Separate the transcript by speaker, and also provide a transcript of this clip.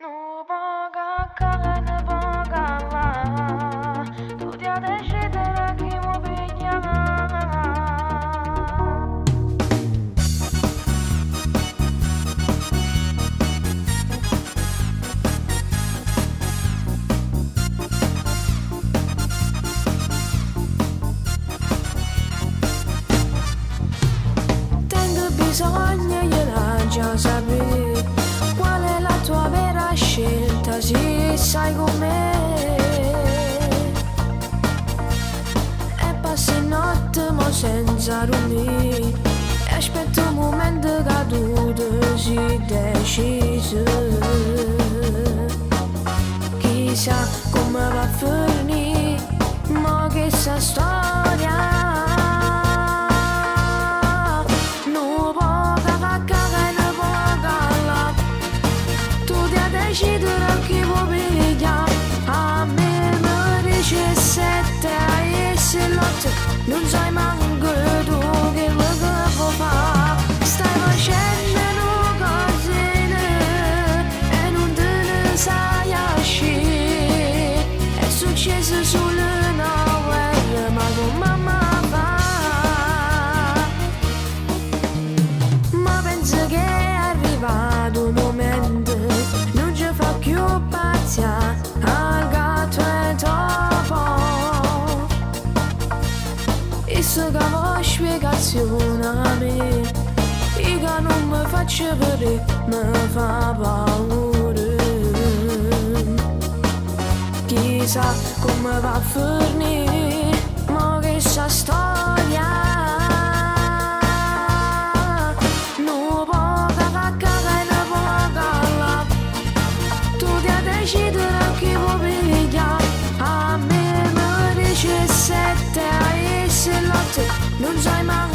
Speaker 1: Nu boga cara, nu boga la. Tu ti-a decidere chi mu piglia.
Speaker 2: Tengo bisogno gliela già sapere qual è la tua vera scelta, sì, sai com'è. E passi notte ma senza dormire e aspetto un momento che tu ti sei deciso. Chissà come va a finire, ma che sa storia. Decidere chi può pigliare. A me mi dice 7 e se lotte non sai manco tu che lo devo fare. Stai facendo cosine e non te ne sai uscire. È successo solo una guerra, ma con mamma fa. Ma penso che è arrivato un momento più pazzia al gatto e topo. E se cavo spiegazione a me, io che non mi faccio vedere, mi fa paura. Chissà come va a finire, ma che sa storia. Decidere chi può pigliare. A me mi dice 7 e se lotte non sai mai